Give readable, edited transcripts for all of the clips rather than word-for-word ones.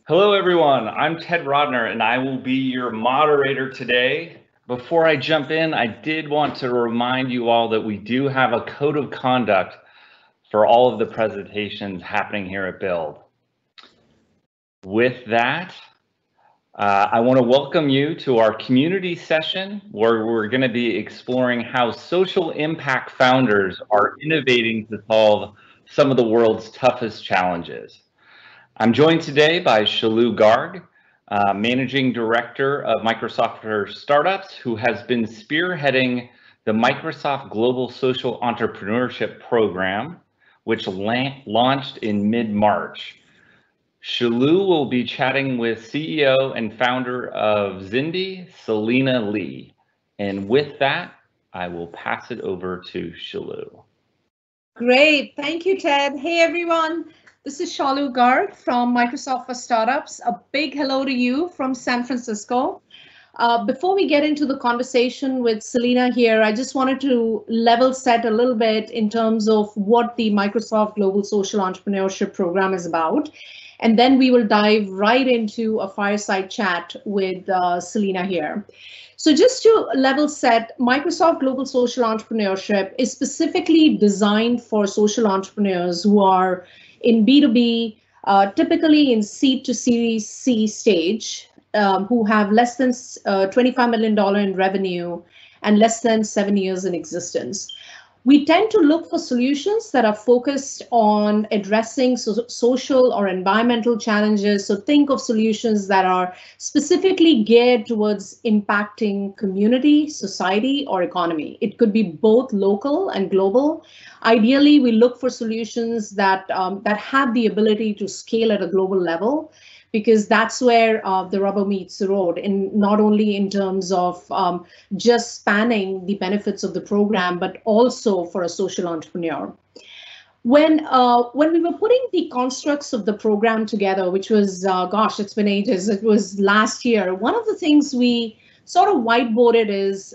Hello, everyone. I'm Ted Rodner, and I will be your moderator today. Before I jump in, I did want to remind you all that we do have a code of conduct for all of the presentations happening here at Build. With that, I want to welcome you to our community session where we're going to be exploring how social impact founders are innovating to solve some of the world's toughest challenges. I'm joined today by Shalu Garg, Managing Director of Microsoft for Startups, who has been spearheading the Microsoft Global Social Entrepreneurship program, which launched in mid-March. Shalu will be chatting with CEO and founder of Xindi, Celina Lee. And with that, I will pass it over to Shalu. Great, thank you, Ted. Hey, everyone. This is Shalu Garg from Microsoft for Startups. A big hello to you from San Francisco. Before we get into the conversation with Selena here, I just wanted to level set a little bit in terms of what the Microsoft Global Social Entrepreneurship program is about. And then we will dive right into a fireside chat with Selena here. So just to level set, Microsoft Global Social Entrepreneurship is specifically designed for social entrepreneurs who are in B2B, typically in seed to Series C stage, who have less than $25 million in revenue and less than 7 years in existence. We tend to look for solutions that are focused on addressing social or environmental challenges. So think of solutions that are specifically geared towards impacting community, society, or economy. It could be both local and global. Ideally, we look for solutions that have the ability to scale at a global level, because that's where the rubber meets the road, in not only in terms of just spanning the benefits of the program, but also for a social entrepreneur. When we were putting the constructs of the program together, which was, gosh, it's been ages, it was last year, one of the things we sort of whiteboarded is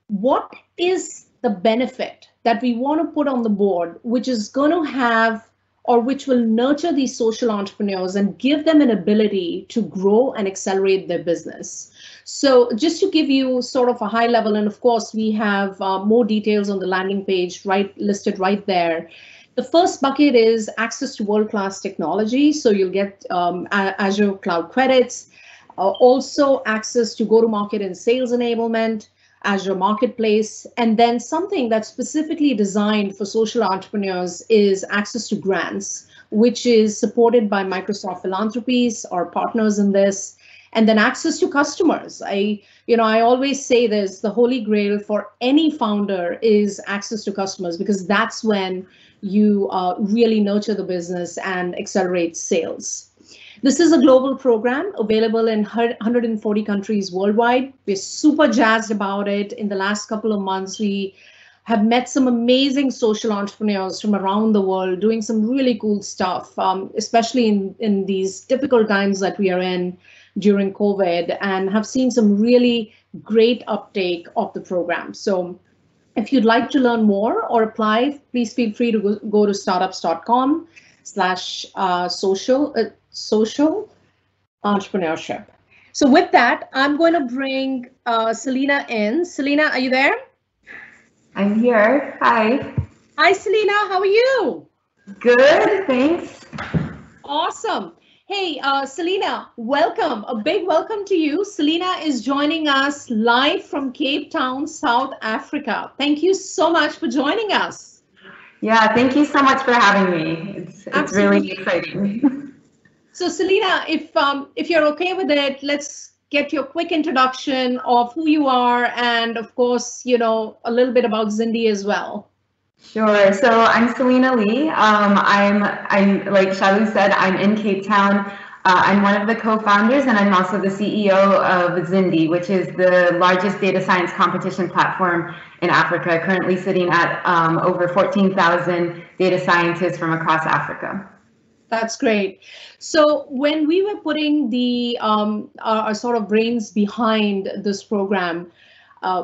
what is the benefit that we want to put on the board, which is going to have, or which will nurture these social entrepreneurs and give them an ability to grow and accelerate their business. So just to give you sort of a high level, and of course we have more details on the landing page listed right there. The first bucket is access to world-class technology. So you'll get Azure cloud credits, also access to go-to-market and sales enablement, Azure Marketplace, and then something that's specifically designed for social entrepreneurs is access to grants, which is supported by Microsoft Philanthropies, our partners in this, and then access to customers. I always say this, the holy grail for any founder is access to customers, because that's when you really nurture the business and accelerate sales. This is a global program available in 140 countries worldwide. We're super jazzed about it. In the last couple of months, we have met some amazing social entrepreneurs from around the world doing some really cool stuff, especially in these difficult times that we are in during COVID, and have seen some really great uptake of the program. So if you'd like to learn more or apply, please feel free to go to startups.com/social entrepreneurship. So with that, I'm going to bring Selena in. Selena, are you there? I'm here. Hi. Hi, Selena. How are you? Good, thanks. Awesome. Hey, Selena, welcome. A big welcome to you. Selena is joining us live from Cape Town, South Africa. Thank you so much for joining us. Yeah, thank you so much for having me. It's really exciting. So Selena, if you're okay with it, let's get your quick introduction of who you are, and of course, a little bit about Zindi as well. Sure. So I'm Celina Lee. I'm like Shalu said, I'm in Cape Town. I'm one of the co-founders, and I'm also the CEO of Xindi, which is the largest data science competition platform in Africa, currently sitting at over 14,000 data scientists from across Africa. That's great. So when we were putting our sort of brains behind this program,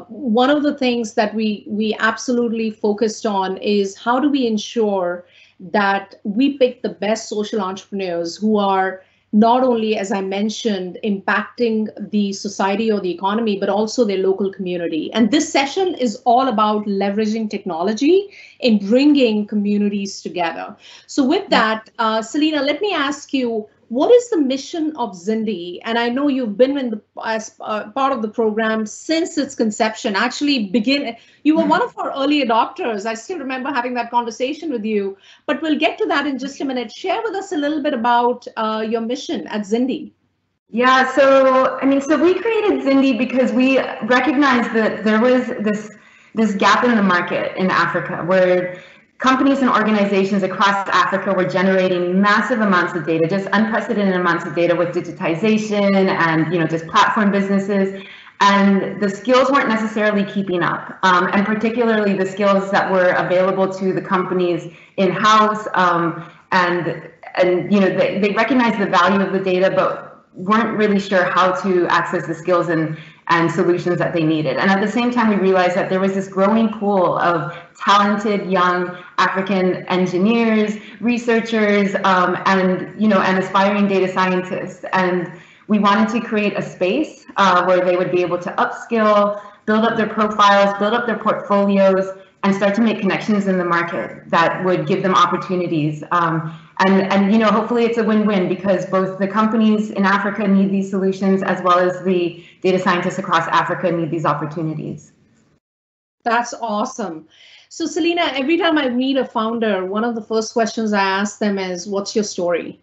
one of the things that we absolutely focused on is how do we ensure that we pick the best social entrepreneurs who are not only, as I mentioned, impacting the society or the economy, but also their local community. And this session is all about leveraging technology in bringing communities together. So with that, Selena, let me ask you, what is the mission of Xindi? And I know you've been as part of the program since its conception. Actually, you were one of our early adopters. I still remember having that conversation with you, but we'll get to that in just a minute. Share with us a little bit about your mission at Xindi. Yeah, so we created Xindi because we recognized that there was this gap in the market in Africa where companies and organizations across Africa were generating massive amounts of data, just unprecedented amounts of data with digitization and just platform businesses, and the skills weren't necessarily keeping up, and particularly the skills that were available to the companies in-house, and they recognized the value of the data, but weren't really sure how to access the skills and solutions that they needed. And at the same time, we realized that there was this growing pool of talented young African engineers, researchers, and aspiring data scientists. And we wanted to create a space where they would be able to upskill, build up their profiles, build up their portfolios, and start to make connections in the market that would give them opportunities. And hopefully it's a win-win, because both the companies in Africa need these solutions, as well as the data scientists across Africa need these opportunities. That's awesome. So Selena, every time I meet a founder, one of the first questions I ask them is, what's your story?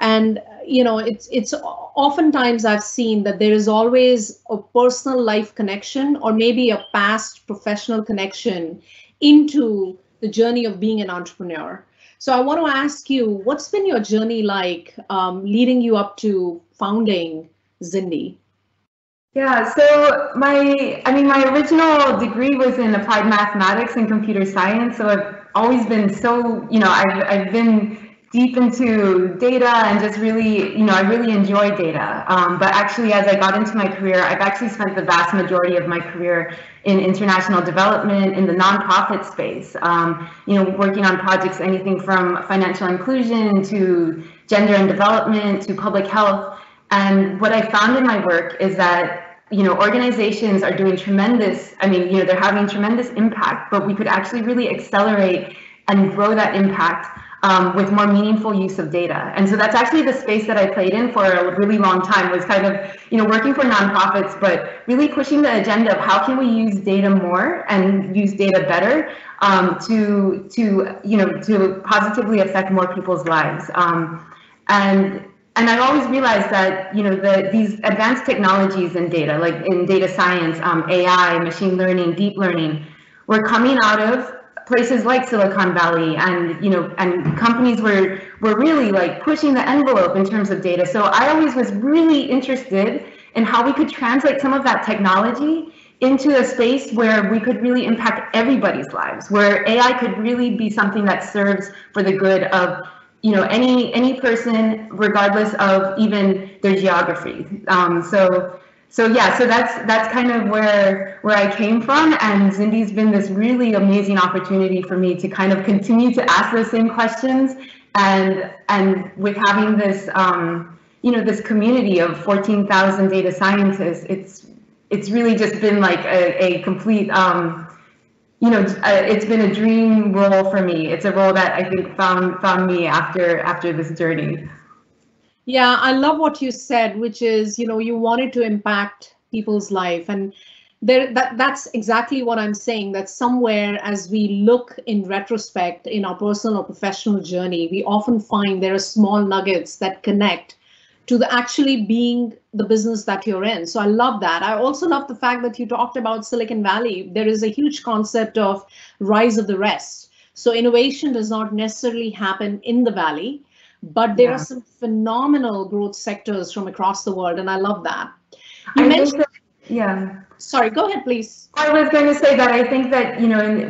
And it's oftentimes I've seen that there is always a personal life connection, or maybe a past professional connection into the journey of being an entrepreneur. So I want to ask you, what's been your journey like, leading you up to founding Xindi? Yeah, so my original degree was in applied mathematics and computer science. So I've always been I've been deep into data and just really, I really enjoy data. But actually, as I got into my career, I've actually spent the vast majority of my career in international development, in the nonprofit space, working on projects, anything from financial inclusion to gender and development to public health. And what I found in my work is that organizations are doing tremendous, they're having tremendous impact, but we could actually really accelerate and grow that impact with more meaningful use of data. And so that's actually the space that I played in for a really long time, was kind of, working for nonprofits, but really pushing the agenda of how can we use data more and use data better to positively affect more people's lives. And I've always realized that these advanced technologies in data, like in data science, AI, machine learning, deep learning, were coming out of places like Silicon Valley, and companies were really like pushing the envelope in terms of data. So I always was really interested in how we could translate some of that technology into a space where we could really impact everybody's lives, where AI could really be something that serves for the good of any person, regardless of even their geography. So that's kind of where I came from, and Xindi's been this really amazing opportunity for me to kind of continue to ask those same questions, and with having this this community of 14,000 data scientists, it's really just been like a complete it's been a dream role for me. It's a role that I think found me after this journey. Yeah, I love what you said, which is, you wanted to impact people's life. And that's exactly what I'm saying, that somewhere as we look in retrospect in our personal or professional journey, we often find there are small nuggets that connect to the actually being the business that you're in. So I love that. I also love the fact that you talked about Silicon Valley. There is a huge concept of rise of the rest. So innovation does not necessarily happen in the Valley, but there are some phenomenal growth sectors from across the world, and I love that. You mentioned, sorry, go ahead, please. I was going to say that I think that,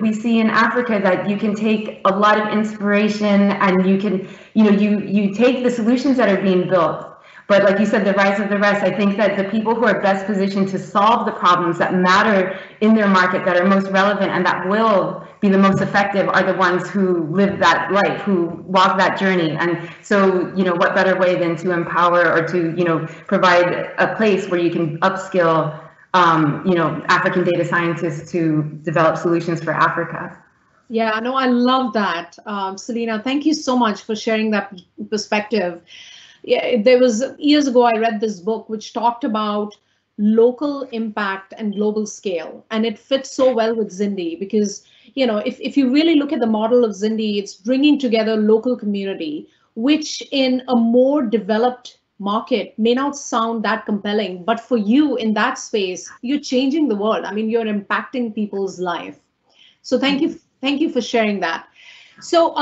we see in Africa that you can take a lot of inspiration, and you can, you take the solutions that are being built. But like you said, the rise of the rest, I think that the people who are best positioned to solve the problems that matter in their market, that are most relevant, and that will be the most effective are the ones who live that life, who walk that journey. And so, what better way than to empower or to, provide a place where you can upskill, African data scientists to develop solutions for Africa. Yeah, no, I love that. Celina, thank you so much for sharing that perspective. Yeah, there was years ago, I read this book which talked about local impact and global scale. And it fits so well with Zindi because, if you really look at the model of Zindi, it's bringing together local community, which in a more developed market may not sound that compelling, but for you in that space, you're changing the world. I mean, you're impacting people's life. So thank you for sharing that. So,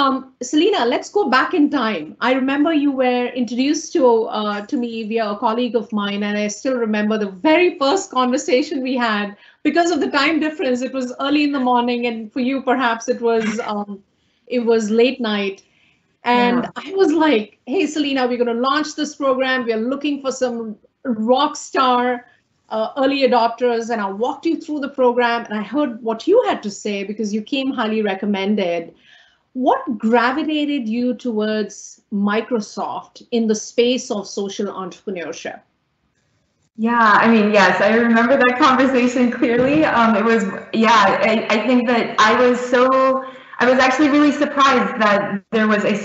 Celina, let's go back in time. I remember you were introduced to me via a colleague of mine, and I still remember the very first conversation we had. Because of the time difference, it was early in the morning, and for you, perhaps it was late night. And yeah. I was like, "Hey, Celina, we're going to launch this program. We are looking for some rock star early adopters." And I walked you through the program, and I heard what you had to say because you came highly recommended. What gravitated you towards Microsoft in the space of social entrepreneurship? Yeah, I mean, yes, I remember that conversation clearly. It was, yeah, I think that I was actually really surprised that there was a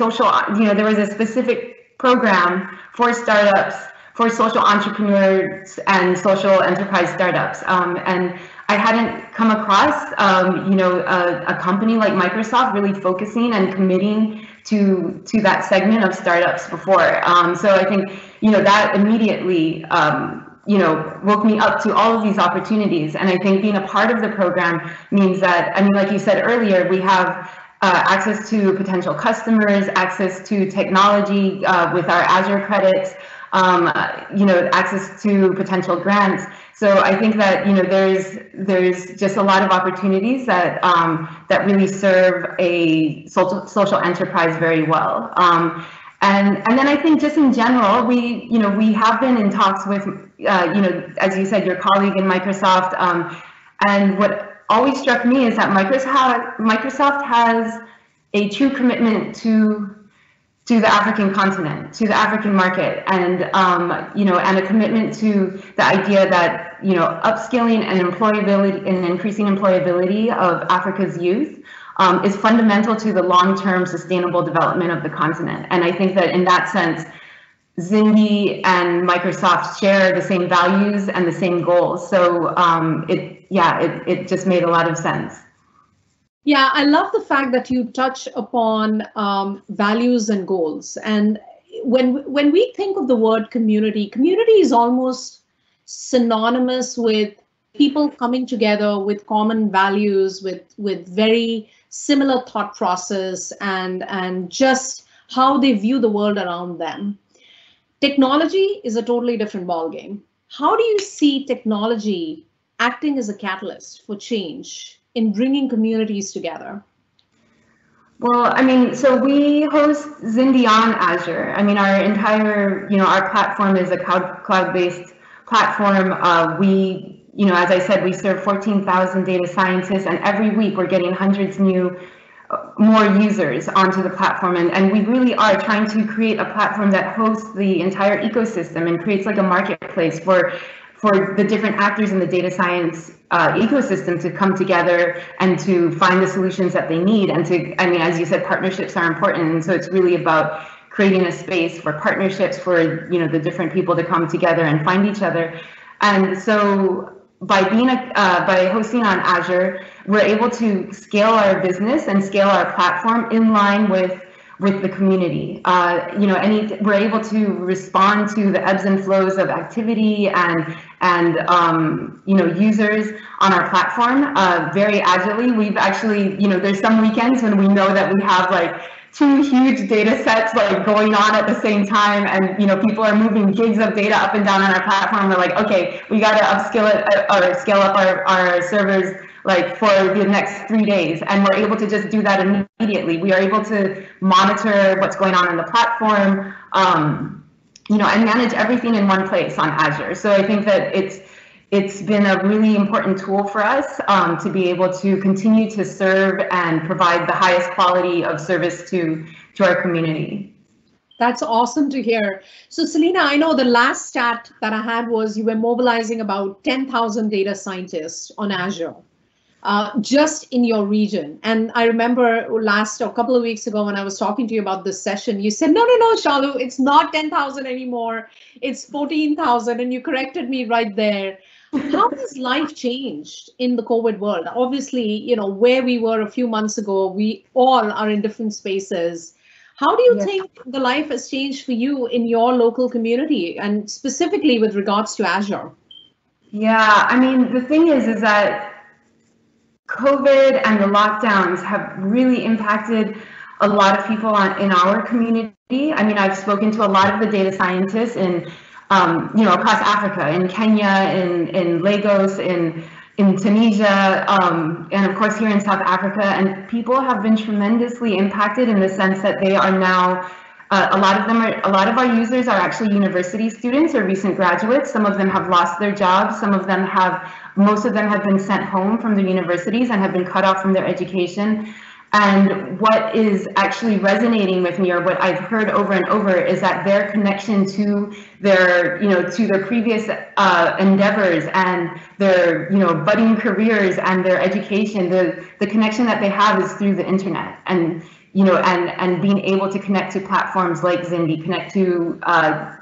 there was a specific program for startups, for social entrepreneurs and social enterprise startups. And I hadn't come across, a company like Microsoft really focusing and committing to that segment of startups before. So I think, that immediately, woke me up to all of these opportunities. And I think being a part of the program means that, I mean, like you said earlier, we have access to potential customers, access to technology with our Azure credits, access to potential grants. So I think that there's just a lot of opportunities that that really serve a social enterprise very well. And then I think just in general, we have been in talks with as you said, your colleague in Microsoft. And what always struck me is that Microsoft has a true commitment to the African continent, to the African market, and and a commitment to the idea that upskilling and employability and increasing employability of Africa's youth is fundamental to the long-term sustainable development of the continent. And I think that in that sense, Zindi and Microsoft share the same values and the same goals. So it just made a lot of sense. Yeah, I love the fact that you touch upon values and goals. And when we think of the word community, community is almost synonymous with people coming together with common values, with very similar thought process and just how they view the world around them. Technology is a totally different ballgame. How do you see technology acting as a catalyst for change in bringing communities together? Well, I mean, so we host Xindi on Azure. I mean, our entire, our platform is a cloud-based platform. As I said, we serve 14,000 data scientists, and every week we're getting hundreds more users onto the platform. And we really are trying to create a platform that hosts the entire ecosystem and creates like a marketplace for the different actors in the data science ecosystem to come together and to find the solutions that they need. And as you said, partnerships are important. And so it's really about creating a space for partnerships for, the different people to come together and find each other. And so by hosting on Azure, we're able to scale our business and scale our platform in line with the community. We're able to respond to the ebbs and flows of activity and users on our platform very agilely. We've actually, there's some weekends when we know that we have like 2 huge data sets like going on at the same time, and people are moving gigs of data up and down on our platform. We're like, okay, we got to upskill it or scale up our servers like for the next 3 days, and we're able to just do that immediately. We are able to monitor what's going on in the platform, and manage everything in one place on Azure. So I think that it's it's been a really important tool for us to be able to continue to serve and provide the highest quality of service to our community. That's awesome to hear. So Selena, I know the last stat that I had was you were mobilizing about 10,000 data scientists on Azure, just in your region. And I remember a couple of weeks ago when I was talking to you about this session, you said, no, Shalu, it's not 10,000 anymore. It's 14,000. And you corrected me right there. How has life changed in the COVID world? Obviously, where we were a few months ago, we all are in different spaces. How do you think the life has changed for you in your local community, and specifically with regards to Azure? Yeah, I mean, the thing is that COVID and the lockdowns have really impacted a lot of people in our community. I mean, I've spoken to a lot of the data scientists in, across Africa, in Kenya, in Lagos, in Tunisia, and of course here in South Africa, and people have been tremendously impacted in the sense that they are now, a lot of our users are actually university students or recent graduates. Some of them have lost their jobs. Most of them have been sent home from their universities and have been cut off from their education. And what is actually resonating with me, or what I've heard over and over, is that their connection to their, to their previous endeavors and their, budding careers and their education, the connection that they have is through the internet, and and being able to connect to platforms like Zindi, connect to, I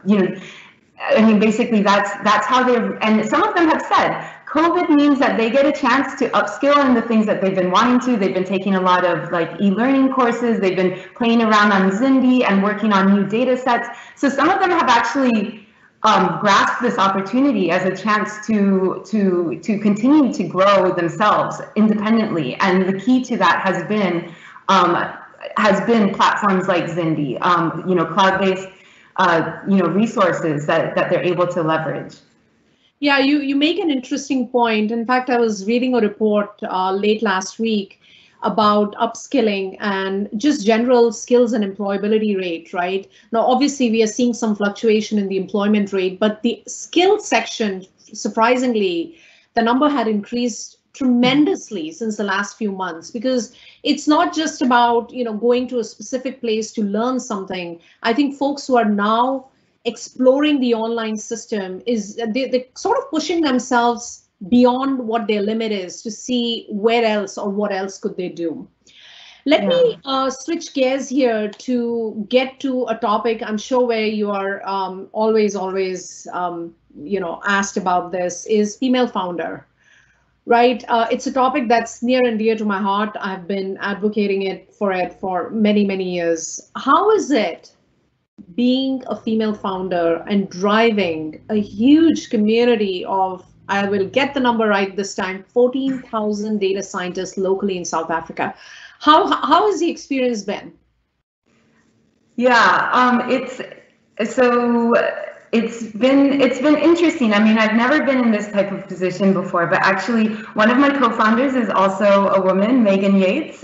mean, basically that's how they're, and some of them have said, COVID means that they get a chance to upskill in the things that they've been wanting to. They've been taking a lot of e-learning courses. They've been playing around on Zindi and working on new data sets. So some of them have actually grasped this opportunity as a chance to continue to grow themselves independently. And the key to that has been platforms like Zindi, cloud-based resources that they're able to leverage. Yeah, you make an interesting point. In fact, I was reading a report late last week about upskilling and just general skills and employability rate, right? Now, obviously, we are seeing some fluctuation in the employment rate, but the skill section, surprisingly, the number had increased tremendously since the last few months, because it's not just about, going to a specific place to learn something. I think folks who are now exploring the online system they're sort of pushing themselves beyond what their limit is to see where else or what else could they do. Let me switch gears here to get to a topic I'm sure where you are always asked about. This is female founder, right? It's a topic that's near and dear to my heart. I've been advocating for many years. How is it being a female founder and driving a huge community of, I will get the number right this time, 14,000 data scientists locally in South Africa? How has the experience been? Yeah, it's been interesting. I mean, I've never been in this type of position before, but actually one of my co-founders is also a woman, Megan Yates.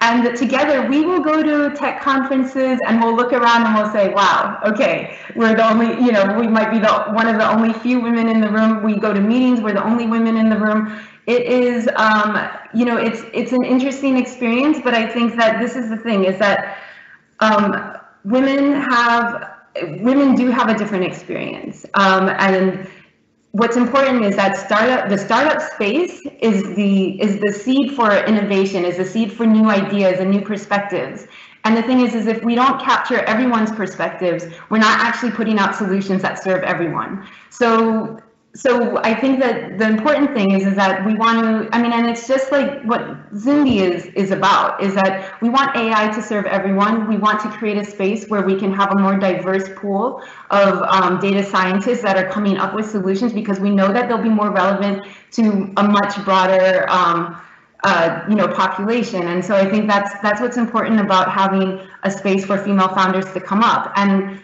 And together we will go to tech conferences and we'll look around and we'll say, wow, okay, we're the only, we might be one of the only few women in the room. We go to meetings, we're the only women in the room. It is, it's an interesting experience, but I think that this is the thing, is that women do have a different experience. And what's important is that the startup space is the seed for innovation, is the seed for new ideas and new perspectives. And the thing is if we don't capture everyone's perspectives, we're not actually putting out solutions that serve everyone. So I think that the important thing is that we want to, and it's just like what Zindi is about, is that we want AI to serve everyone. We want to create a space where we can have a more diverse pool of data scientists that are coming up with solutions, because we know that they'll be more relevant to a much broader population. And so I think that's what's important about having a space for female founders to come up. And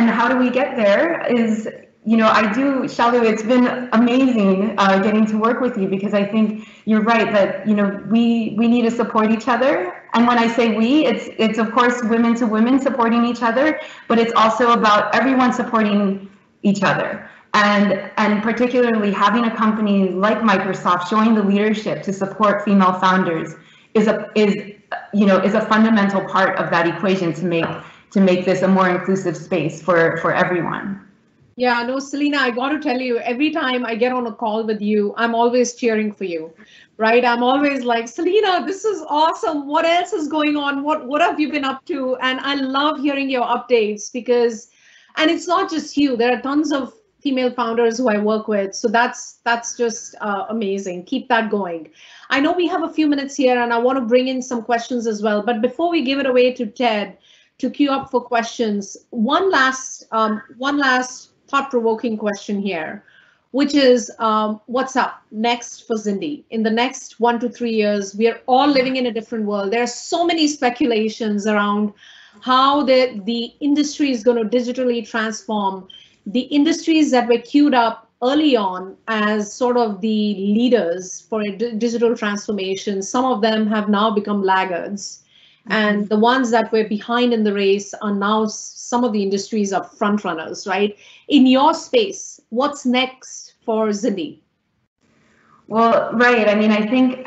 how do we get there is, Shalu, it's been amazing getting to work with you, because I think you're right that, we need to support each other. And when I say we, it's of course women to women supporting each other, but it's also about everyone supporting each other. And particularly having a company like Microsoft showing the leadership to support female founders is a fundamental part of that equation to make this a more inclusive space for everyone. Yeah, no, Selena, I got to tell you, every time I get on a call with you, I'm always cheering for you, right? I'm always like, Selena, this is awesome. What else is going on? What have you been up to? And I love hearing your updates because, and it's not just you, there are tons of female founders who I work with. So that's just amazing. Keep that going. I know we have a few minutes here and I want to bring in some questions as well. But before we give it away to Ted to queue up for questions, one last thought-provoking question here, which is what's up next for Zindi? In the next 1 to 3 years, we are all living in a different world. There are so many speculations around how the industry is going to digitally transform. The industries that were queued up early on as sort of the leaders for a digital transformation, some of them have now become laggards. And the ones that were behind in the race are now, some of the industries are front runners, right? In your space, what's next for Zindi? Well, right. I mean, I think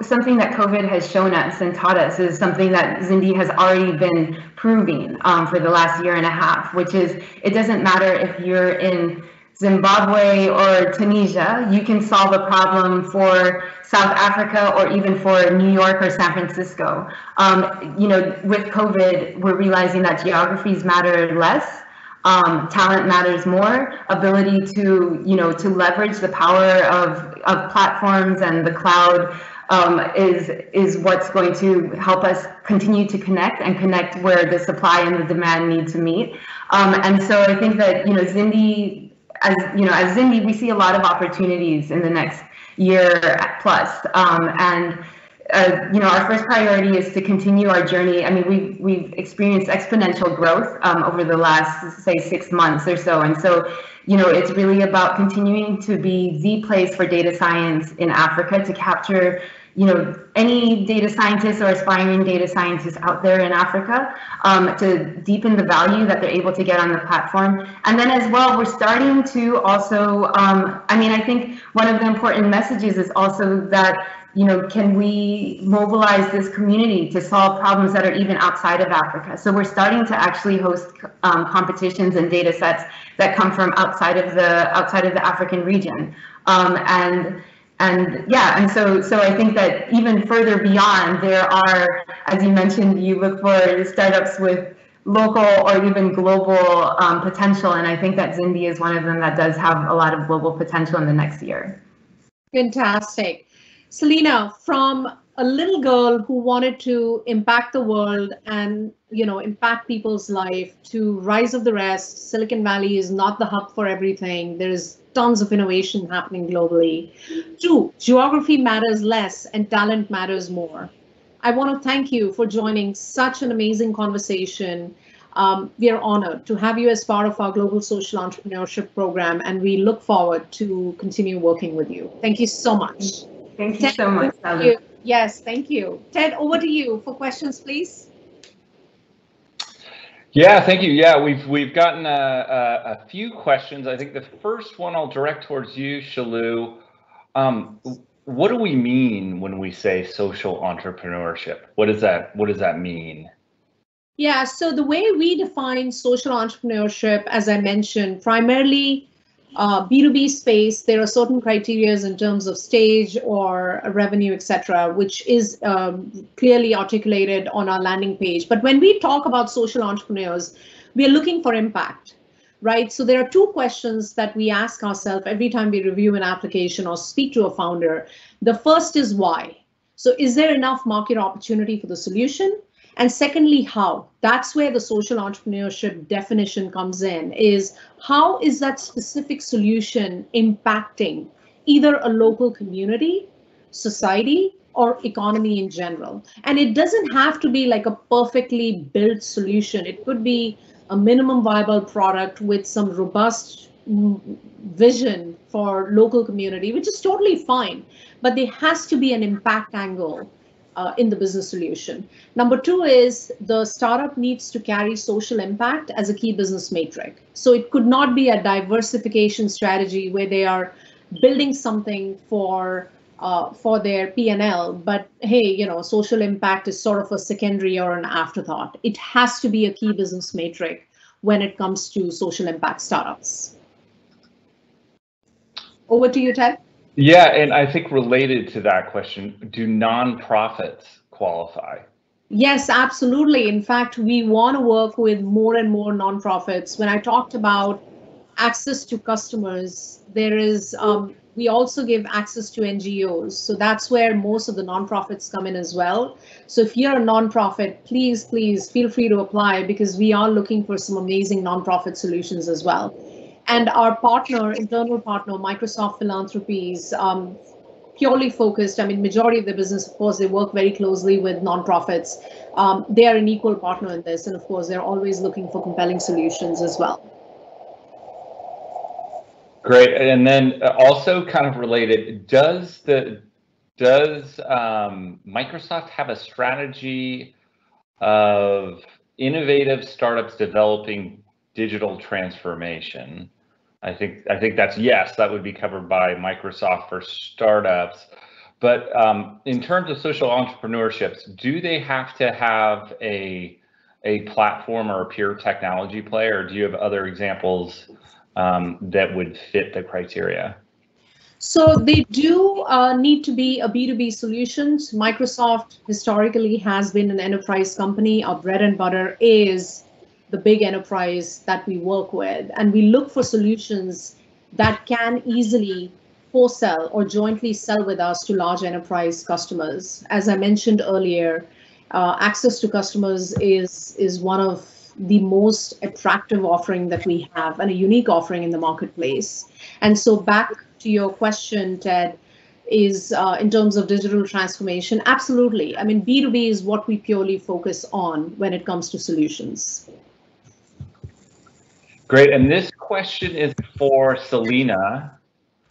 something that COVID has shown us and taught us is something that Zindi has already been proving for the last year and a half, which is it doesn't matter if you're in Zimbabwe or Tunisia, you can solve a problem for South Africa or even for New York or San Francisco. With COVID, we're realizing that geographies matter less. Talent matters more. Ability to leverage the power of platforms and the cloud is what's going to help us continue to connect where the supply and the demand need to meet. And so I think that Zindi, as Zindi, we see a lot of opportunities in the next year plus. Our first priority is to continue our journey. I mean, we've experienced exponential growth over the last, say, 6 months or so. And so, it's really about continuing to be the place for data science in Africa to capture, any data scientists or aspiring data scientists out there in Africa, to deepen the value that they're able to get on the platform. And then as well, we're starting to also, I think one of the important messages is also that, can we mobilize this community to solve problems that are even outside of Africa? So we're starting to actually host competitions and data sets that come from outside of the African region. So I think that even further beyond, there are, as you mentioned, you look for startups with local or even global potential, and I think that Zindi is one of them that does have a lot of global potential in the next year. Fantastic. Selena, from a little girl who wanted to impact the world and impact people's life to rise of the rest, Silicon Valley is not the hub for everything. There's tons of innovation happening globally. 2, geography matters less and talent matters more. I want to thank you for joining such an amazing conversation. We are honored to have you as part of our Global Social Entrepreneurship program, and we look forward to continue working with you. Thank you so much. Thank you so much, Sally. Yes, thank you. Ted, over to you for questions, please. Yeah, thank you. Yeah, we've gotten a few questions. I think the first one I'll direct towards you, Shalu. What do we mean when we say social entrepreneurship? What does that mean? Yeah, so the way we define social entrepreneurship, as I mentioned, primarily B2B space, there are certain criteria in terms of stage or revenue, etc., which is clearly articulated on our landing page. But when we talk about social entrepreneurs, we are looking for impact, right? So there are 2 questions that we ask ourselves every time we review an application or speak to a founder. The first is why. So is there enough market opportunity for the solution? And secondly, how? That's where the social entrepreneurship definition comes in, is how is that specific solution impacting either a local community, society, or economy in general? And it doesn't have to be like a perfectly built solution. It could be a minimum viable product with some robust vision for local community, which is totally fine. But there has to be an impact angle in the business solution. Number two is the startup needs to carry social impact as a key business metric. So it could not be a diversification strategy where they are building something for their P&L, but hey, social impact is sort of a secondary or an afterthought. It has to be a key business metric when it comes to social impact startups. Over to you, Ted. Yeah, and I think related to that question, do nonprofits qualify? Yes, absolutely. In fact, we want to work with more and more nonprofits. When I talked about access to customers, there is we also give access to NGOs. So that's where most of the nonprofits come in as well. So if you're a nonprofit, please feel free to apply, because we are looking for some amazing nonprofit solutions as well. And our partner, internal partner, Microsoft Philanthropies, purely focused, majority of the business, of course, they work very closely with nonprofits. They are an equal partner in this. And of course, they're always looking for compelling solutions as well. Great. And then also kind of related, does Microsoft have a strategy of innovative startups developing digital transformation? I think that's yes, that would be covered by Microsoft for startups. But in terms of social entrepreneurships, do they have to have a platform or a pure technology player, or do you have other examples that would fit the criteria? So they do need to be a B2B solutions. Microsoft historically has been an enterprise company. Our bread and butter is the big enterprise that we work with. And we look for solutions that can easily co-sell or jointly sell with us to large enterprise customers. As I mentioned earlier, access to customers is one of the most attractive offering that we have, and a unique offering in the marketplace. And so back to your question, Ted, is in terms of digital transformation, absolutely. B2B is what we purely focus on when it comes to solutions. Great. And this question is for Selena.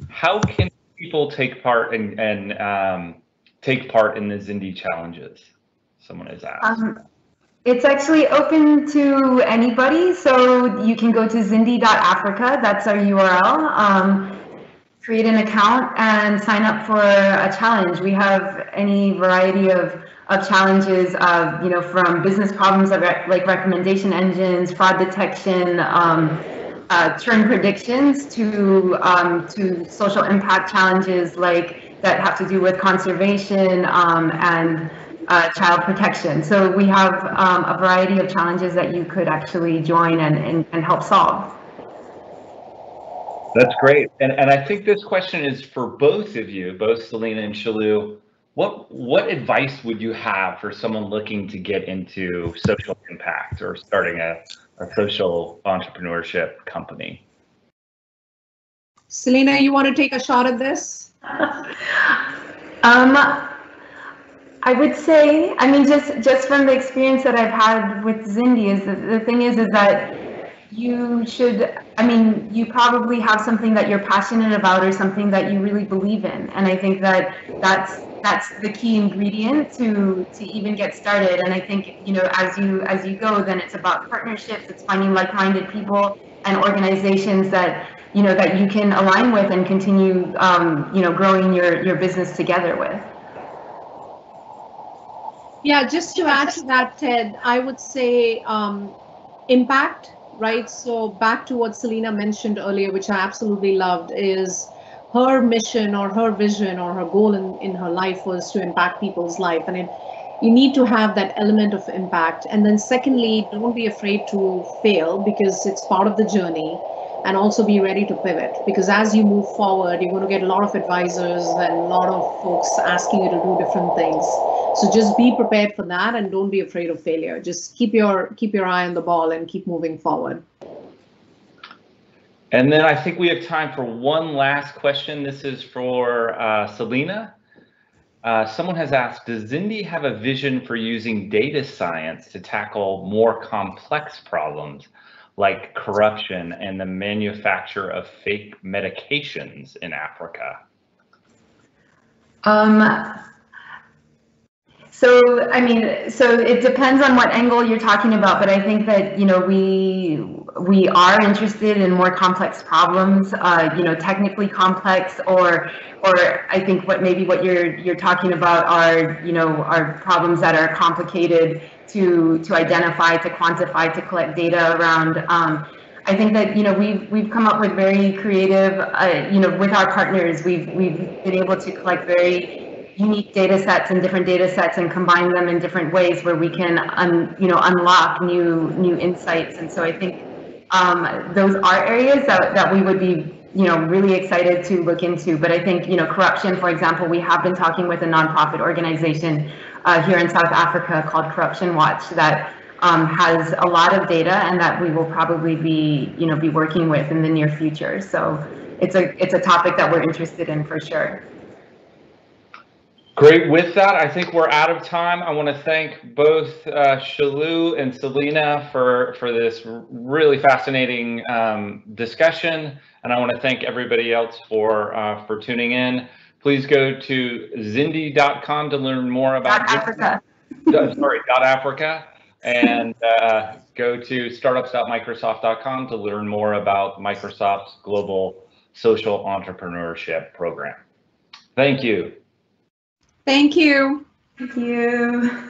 How can people take part in the Xindi challenges? Someone has asked. It's actually open to anybody, so you can go to Xindi Africa. That's our URL. Create an account and sign up for a challenge. We have any variety of challenges, from business problems like recommendation engines, fraud detection, churn predictions, to social impact challenges like that have to do with conservation and child protection. So we have a variety of challenges that you could actually join and help solve. That's great. And I think this question is for both of you, both Selena and Shalu. What advice would you have for someone looking to get into social impact or starting a social entrepreneurship company? Selena, you want to take a shot at this? I would say, just from the experience that I've had with Zindi, is the thing is that you should, you probably have something that you're passionate about or something that you really believe in. And I think that's the key ingredient to even get started. And I think, as you go, then it's about partnerships, it's finding like-minded people and organizations that you can align with and continue, growing your business together with. Yeah, just to add to that, Ted, I would say impact, right? So back to what Selena mentioned earlier, which I absolutely loved, is her mission or her vision or her goal in her life was to impact people's life. And you need to have that element of impact. And then secondly, don't be afraid to fail, because it's part of the journey. And also be ready to pivot, because as you move forward, you're going to get a lot of advisors and a lot of folks asking you to do different things. So just be prepared for that and don't be afraid of failure. Just keep your eye on the ball and keep moving forward. And then I think we have time for one last question. This is for Selena. Someone has asked, does Zindi have a vision for using data science to tackle more complex problems like corruption and the manufacture of fake medications in Africa? So, I mean, so it depends on what angle you're talking about, but I think that, you know, we are interested in more complex problems, you know, technically complex, or I think what you're talking about are, you know, are problems that are complicated to identify, to quantify, to collect data around. I think that, you know, we've come up with very creative, you know, with our partners, we've been able to collect very unique data sets and different data sets and combine them in different ways where we can, you know, unlock new insights. And so I think those are areas that we would be, you know, really excited to look into. But I think, you know, corruption, for example, we have been talking with a nonprofit organization here in South Africa called Corruption Watch that has a lot of data and that we will probably be, you know, be working with in the near future. So it's a topic that we're interested in for sure. Great. With that, I think we're out of time. I want to thank both Shalu and Selena for this really fascinating discussion, and I want to thank everybody else for tuning in. Please go to Xindi.com to learn more about Africa. Africa, and go to startups.microsoft.com to learn more about Microsoft's Global Social Entrepreneurship program. Thank you. Thank you. Thank you.